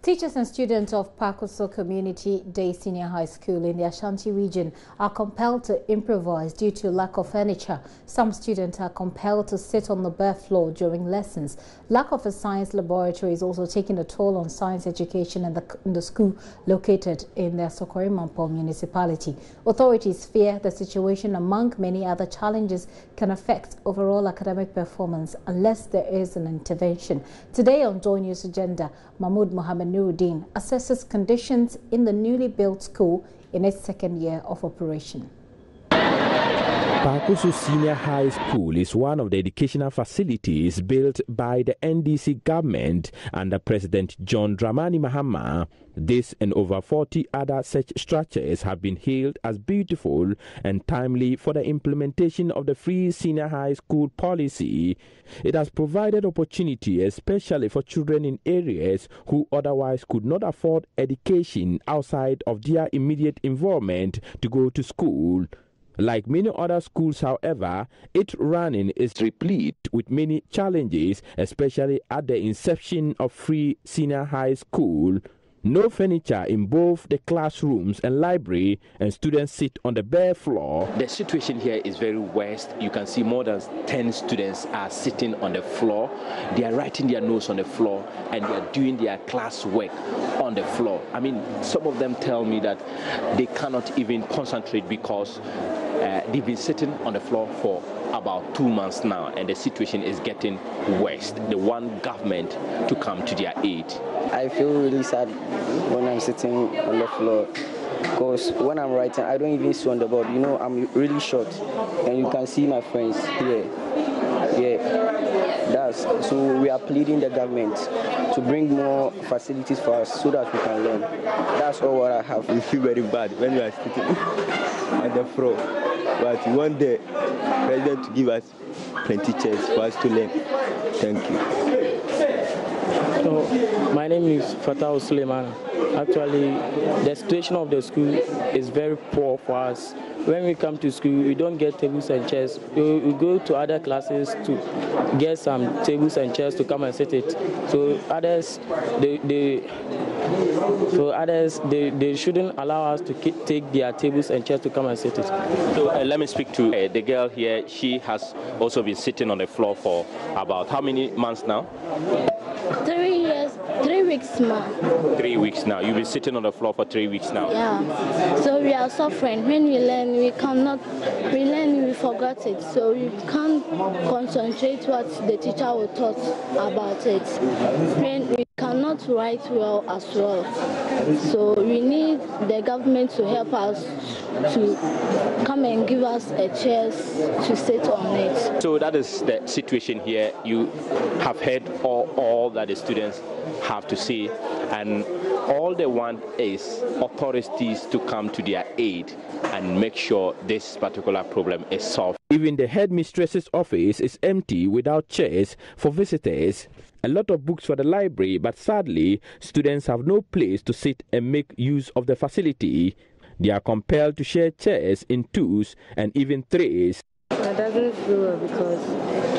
Teachers and students of Parkoso Community Senior High School in the Ashanti region are compelled to improvise due to lack of furniture. Some students are compelled to sit on the bare floor during lessons. Lack of a science laboratory is also taking a toll on science education in the school located in the Sokorimampo municipality. Authorities fear the situation, among many other challenges, can affect overall academic performance unless there is an intervention. Today on JoyNews Agenda, Mahmoud Mohammed Nuruddin assesses conditions in the newly built school in its second year of operation. Parkoso Senior High School is one of the educational facilities built by the NDC government under President John Dramani Mahama. This and over 40 other such structures have been hailed as beautiful and timely for the implementation of the free senior high school policy. It has provided opportunity especially for children in areas who otherwise could not afford education outside of their immediate environment to go to school. Like many other schools, however, its running is replete with many challenges, especially at the inception of free senior high school. No furniture in both the classrooms and library, and students sit on the bare floor. The situation here is very worst. You can see more than 10 students are sitting on the floor. They are writing their notes on the floor and they are doing their class work on the floor. I mean, some of them tell me that they cannot even concentrate because they've been sitting on the floor for about 2 months now, and the situation is getting worse. They want government to come to their aid. I feel really sad when I'm sitting on the floor because when I'm writing, I don't even see on the board. You know, I'm really short, and you can see my friends here. So we are pleading the government to bring more facilities for us so that we can learn. That's all what I have. We feel very bad when we are sitting on the floor, but we want the president to give us plenty chairs for us to learn. Thank you. So, my name is Fatah Suleiman. Actually, the situation of the school is very poor for us. When we come to school, we don't get tables and chairs. We go to other classes to get some tables and chairs to come and sit it. So others, they shouldn't allow us to take their tables and chairs to come and sit it. So let me speak to the girl here. She has also been sitting on the floor for about how many months now? 3 weeks now. 3 weeks now. You've been sitting on the floor for 3 weeks now. Yeah. So we are suffering. When we learn, we learn, we forgot it. So we can't concentrate what the teacher will taught about it. When we cannot write well as well. So we need the government to help us to come and give us a chance to sit on it. So that is the situation here. You have heard all that the students have to say, and all they want is authorities to come to their aid and make sure this particular problem is solved. Even the headmistress's office is empty without chairs for visitors. A lot of books for the library, but sadly, students have no place to sit and make use of the facility. They are compelled to share chairs in twos and even threes. I doesn't feel well because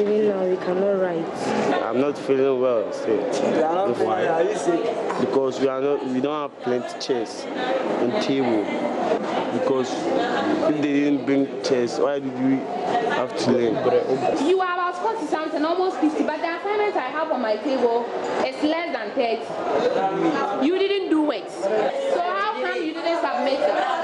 even now we cannot write. I'm not feeling well. Why? Because we don't have plenty chairs and table. Because if they didn't bring chairs, why did we have to learn? You are about 40 something, almost 50, but the assignment I have on my table is less than 30. You didn't do it. So how come you didn't submit it?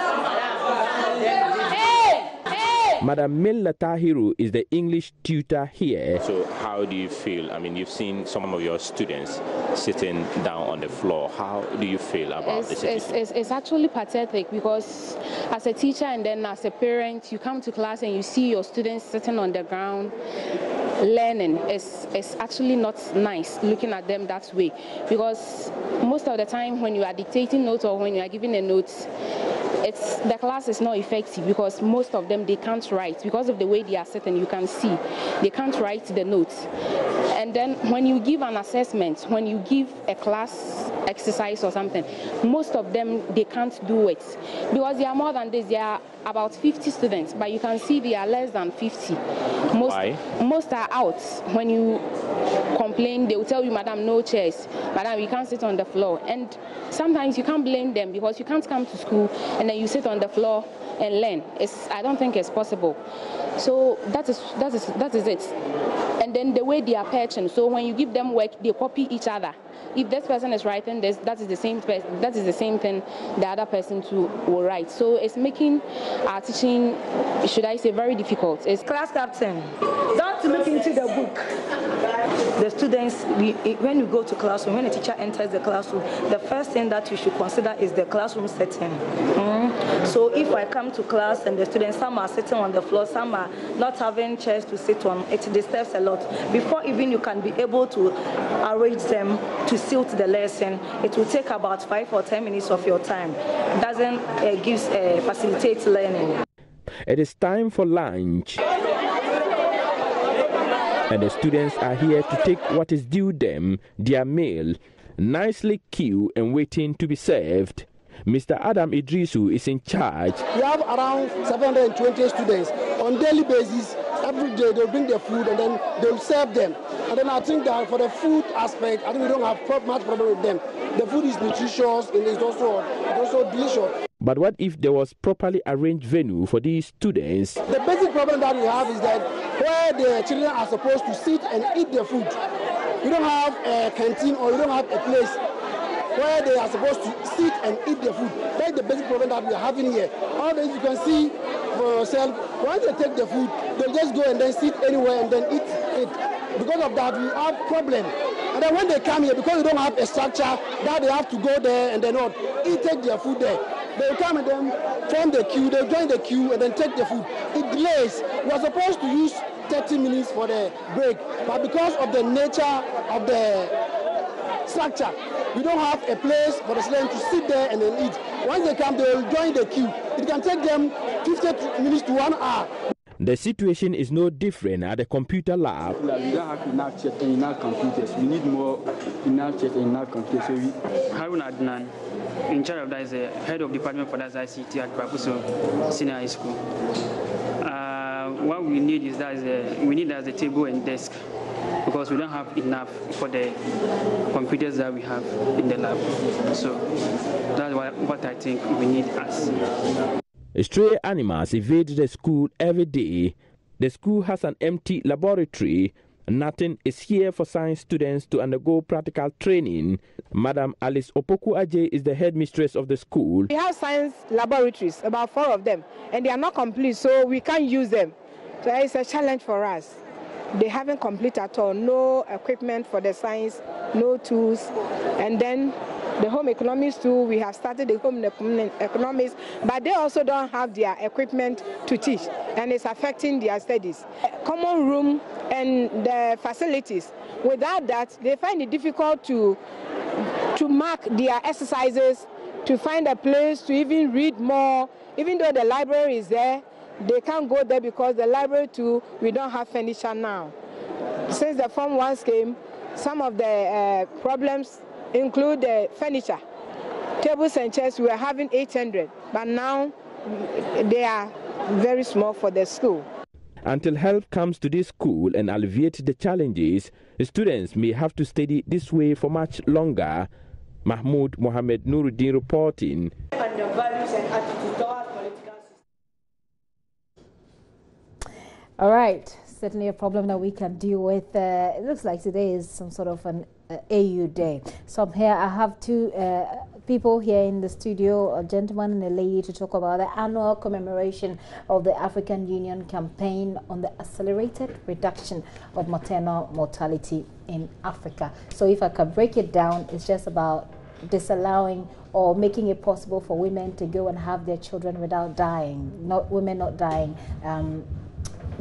Madam Milla Tahiru is the English tutor here. So how do you feel? I mean, you've seen some of your students sitting down on the floor. How do you feel about this? It's actually pathetic because as a teacher and then as a parent, you come to class and you see your students sitting on the ground learning. It's actually not nice looking at them that way, because most of the time when you are dictating notes or when you are giving a note, the class is not effective because most of them, they can't write because of the way they are sitting. You can see they can't write the notes. And then when you give an assessment, when you give a class exercise or something, most of them, they can't do it because they are more than this. They are about 50 students, but you can see they are less than 50. Why? Most are out. When you complain, they will tell you, madam, no chairs. Madam, you can't sit on the floor. And sometimes you can't blame them because you can't come to school and then you sit on the floor and learn. I don't think it's possible. So that is it. And then the way they are patching. So when you give them work, they copy each other. If this person is writing this, that is the same thing the other person too will write. So it's making our teaching, should I say, very difficult. It's class captain. Don't look into the book. The students, when you go to classroom, when a teacher enters the classroom, the first thing that you should consider is the classroom setting. So if I come to class and the students, some are sitting on the floor, some are not having chairs to sit on, it disturbs a lot. Before even you can be able to arrange them to suit the lesson, it will take about 5 or 10 minutes of your time. It doesn't facilitate learning. It is time for lunch, and the students are here to take what is due them, their meal, nicely queued and waiting to be served. Mr. Adam Idrisu is in charge. We have around 720 students on daily basis. Every day they'll bring their food and then they'll serve them. And then I think that for the food aspect, I think we don't have much problem with them. The food is nutritious and it's also delicious. But what if there was properly arranged venue for these students? The basic problem that we have is that where the children are supposed to sit and eat their food, you don't have a canteen or you don't have a place where they are supposed to sit and eat their food. That's the basic problem that we are having here. All this you can see for yourself, once they take the food, they'll just go and then sit anywhere and then eat it. Because of that, we have problem. And then when they come here, because we don't have a structure, that they have to go there and then take their food there. They will come and then form the queue, they'll join the queue and then take the food. It delays. We are supposed to use 30 minutes for the break, but because of the nature of the structure, we don't have a place for the students to sit there and then eat. Once they come, they will join the queue. It can take them 50 minutes to 1 hour. The situation is no different at the computer lab. We don't have enough chairs and enough computers. We need more enough chairs and enough computers. So Harun Adnan, in charge of that, is the head of department for that ICT at Parkoso Senior High School. What we need is we need as a table and desk, because we don't have enough for the computers that we have in the lab. So that's what I think we need as. Stray animals evade the school every day. The school has an empty laboratory. Nothing is here for science students to undergo practical training. Madam Alice Opoku Aje is the headmistress of the school. We have science laboratories, about 4 of them, and they are not complete, so we can't use them. So it's a challenge for us. They haven't complete at all. No equipment for the science, no tools. And then the home economics too, we have started the home economics, but they also don't have their equipment to teach, and it's affecting their studies. Common room and the facilities, without that, they find it difficult to mark their exercises, to find a place to even read more. Even though the library is there, they can't go there because the library too, we don't have furniture now. Since the Form 1 came, some of the problems include the furniture. Tables and chairs, we were having 800, but now they are very small for the school. Until help comes to this school and alleviate the challenges, students may have to study this way for much longer. Mahmoud Mohammed Nuruddin reporting. All right, certainly a problem that we can deal with. It looks like today is some sort of an AU day. So here I have 2 people here in the studio, a gentleman and a lady, to talk about the annual commemoration of the African Union campaign on the accelerated reduction of maternal mortality in Africa. So if I can break it down, it's just about disallowing or making it possible for women to go and have their children without dying, women not dying,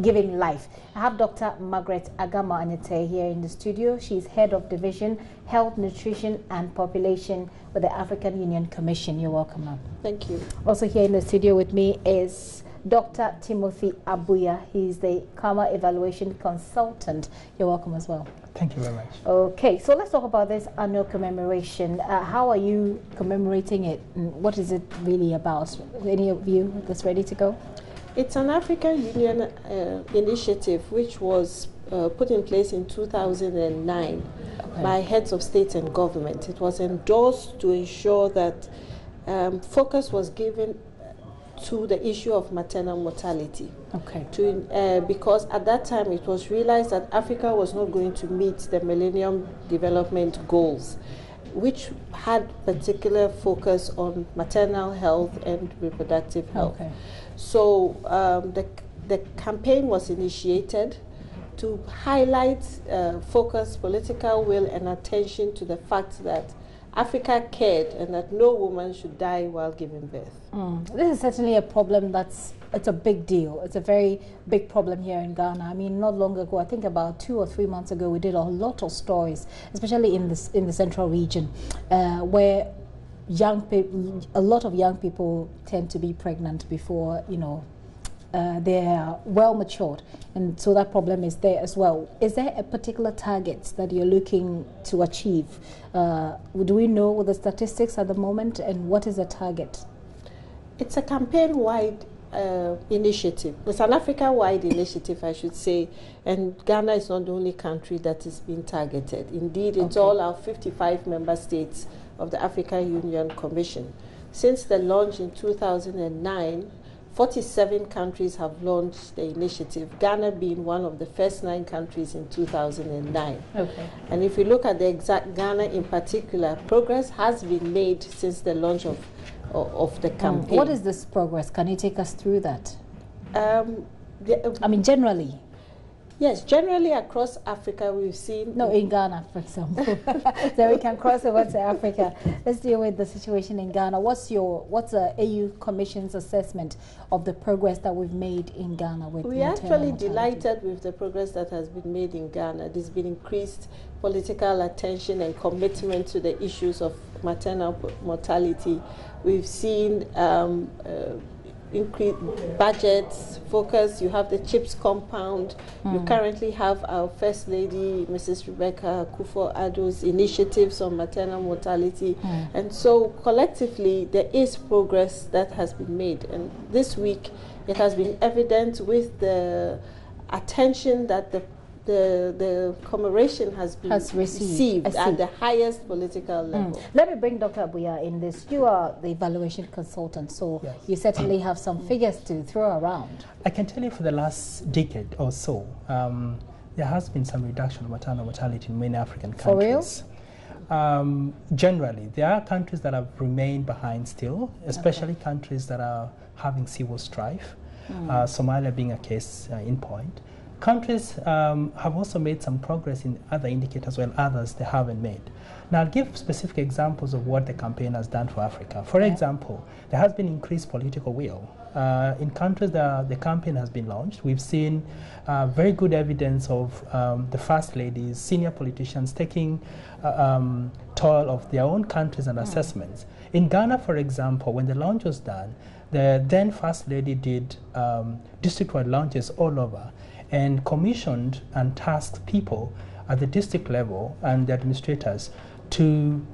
giving life. I have Dr. Margaret Agama Anyete here in the studio. She's head of division Health, Nutrition and Population with the African Union Commission. You're welcome, ma'am. Thank you. Also here in the studio with me is Dr. Timothy Abuya. He's the Karma Evaluation Consultant. You're welcome as well. Thank you very much. Okay, so let's talk about this annual commemoration. How are you commemorating it? And what is it really about? Any of you that's ready to go? It's an African Union initiative which was put in place in 2009 by heads of state and government. It was endorsed to ensure that focus was given to the issue of maternal mortality. Okay. Because at that time it was realized that Africa was not going to meet the Millennium Development Goals, which had particular focus on maternal health and reproductive health. Okay. So the campaign was initiated to highlight, focus political will and attention to the fact that Africa cared and that no woman should die while giving birth. This is certainly a problem it's a big deal. It's a very big problem here in Ghana. I mean, not long ago, I think about 2 or 3 months ago, we did a lot of stories, especially in the central region, where a lot of young people tend to be pregnant before, they're well matured, and so that problem is there as well. Is there a particular target that you're looking to achieve? Do we know the statistics at the moment, and what is the target? It's a campaign-wide initiative. It's an Africa-wide initiative, I should say, and Ghana is not the only country that is being targeted. Indeed, it's all our 55 member states of the African Union Commission. Since the launch in 2009, 47 countries have launched the initiative, Ghana being one of the first 9 countries in 2009. Okay. And if you look at the exact Ghana in particular, progress has been made since the launch of the campaign. What is this progress? Can you take us through that? I mean, generally. Yes, generally across Africa we've seen... No, in Ghana, for example. So we can cross over to Africa. Let's deal with the situation in Ghana. What's the AU Commission's assessment of the progress that we've made in Ghana? We're actually delighted with the progress that has been made in Ghana. There's been increased political attention and commitment to the issues of maternal mortality. We've seen increased budgets, focus. You have the CHIPS compound. You currently have our First Lady, Mrs. Rebecca Akufo-Addo's initiatives on maternal mortality. And so collectively, there is progress that has been made. And this week, it has been evident with the attention that the commemoration has received at the highest political level. Let me bring Dr. Abuya in this. You are the evaluation consultant, so yes, you certainly have some figures to throw around. I can tell you for the last decade or so, there has been some reduction of maternal mortality in many African countries. For real? Generally, there are countries that have remained behind still, especially countries that are having civil strife, Somalia being a case in point. Countries have also made some progress in other indicators, while others they haven't made. Now, I'll give specific examples of what the campaign has done for Africa. For example, there has been increased political will. In countries that the campaign has been launched, we've seen very good evidence of the First Ladies, senior politicians taking toll of their own countries and assessments. In Ghana, for example, when the launch was done, the then First Lady did district-wide launches all over, and commissioned and tasked people at the district level and the administrators to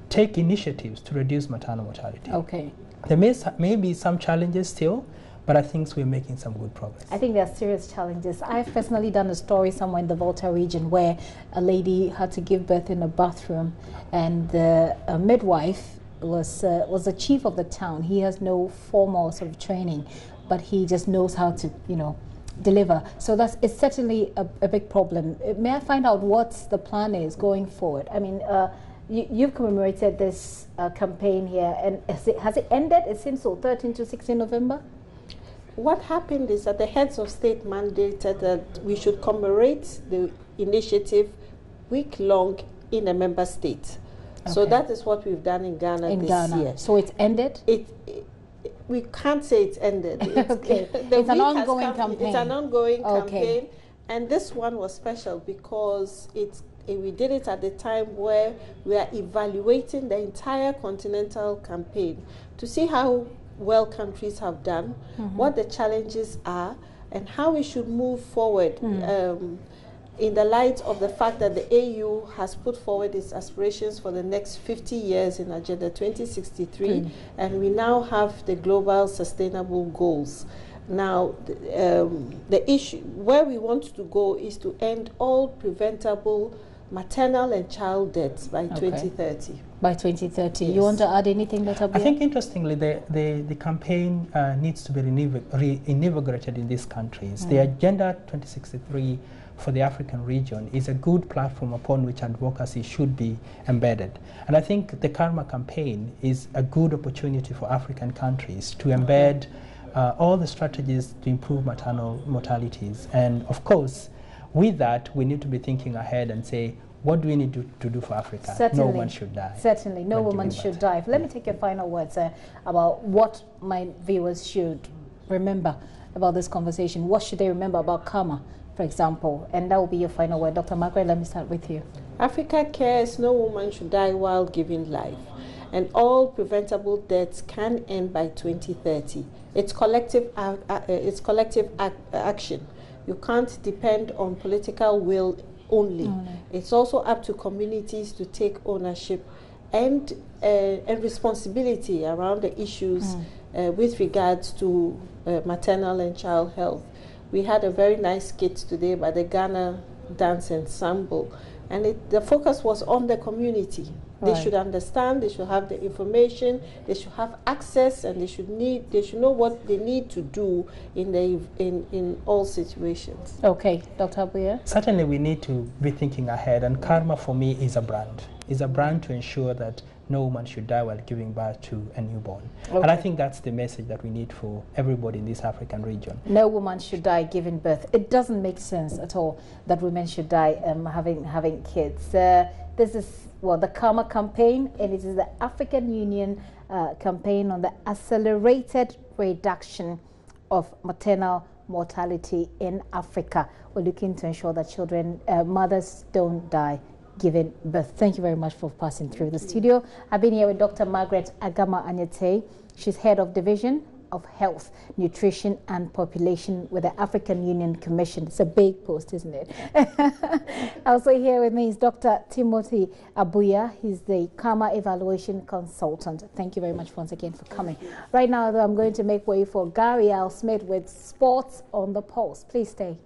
take initiatives to reduce maternal mortality. Okay. There may be some challenges still, but I think we're making some good progress. I think there are serious challenges. I've personally done a story somewhere in the Volta region where a lady had to give birth in a bathroom, and the midwife was the chief of the town. He has no formal sort of training, but he just knows how to, deliver. So it's certainly a big problem. May I find out what the plan is going forward? I mean, you've commemorated this campaign here, and has it ended? It seems so, 13 to 16 November? What happened is that the heads of state mandated that we should commemorate the initiative week-long in a member state. Okay. So that is what we've done in Ghana this year. So it's ended? We can't say it's ended. Okay. It's an ongoing campaign. It's an ongoing campaign. And this one was special because we did it at the time where we are evaluating the entire continental campaign to see how well countries have done, what the challenges are, and how we should move forward in the light of the fact that the AU has put forward its aspirations for the next 50 years in Agenda 2063, and we now have the Global Sustainable Goals. Now, the issue where we want to go is to end all preventable maternal and child deaths by 2030. By 2030. Yes. You want to add anything, Dr. I think, interestingly, the campaign needs to be reinvigorated in these countries. The Agenda 2063 for the African region is a good platform upon which advocacy should be embedded. And I think the Karma campaign is a good opportunity for African countries to embed all the strategies to improve maternal mortalities. And of course, with that, we need to be thinking ahead and say, what do we need to do for Africa? Certainly, no woman should die. Certainly, no woman should die. Let me take your final words about what my viewers should remember about this conversation. What should they remember about Karma, for example? And that will be your final word. Dr. Margaret, let me start with you. Africa cares no woman should die while giving life. And all preventable deaths can end by 2030. It's collective action. You can't depend on political will only. It's also up to communities to take ownership and responsibility around the issues with regards to maternal and child health. We had a very nice skit today by the Ghana Dance Ensemble, and the focus was on the community. They should understand, they should have the information, they should have access, and they should know what they need to do in all situations. Okay, Dr. Abuya? Certainly we need to be thinking ahead, and Karma for me is a brand. It's a brand to ensure that no woman should die while giving birth to a newborn. And I think that's the message that we need for everybody in this African region. No woman should die giving birth. It doesn't make sense at all that women should die having kids. This is, well, the Karma campaign, and it is the African Union campaign on the accelerated reduction of maternal mortality in Africa. We're looking to ensure that children, mothers don't die giving birth. Thank you very much for passing through the studio. I've been here with Dr. Margaret Agama Anyete. She's head of Division of Health, Nutrition and Population with the African Union Commission. It's a big post, isn't it? Also here with me is Dr. Timothy Abuya. He's the Karma Evaluation Consultant. Thank you very much once again for coming. Right now, though, I'm going to make way for Gary Al Smith with Sports on the Pulse. Please stay.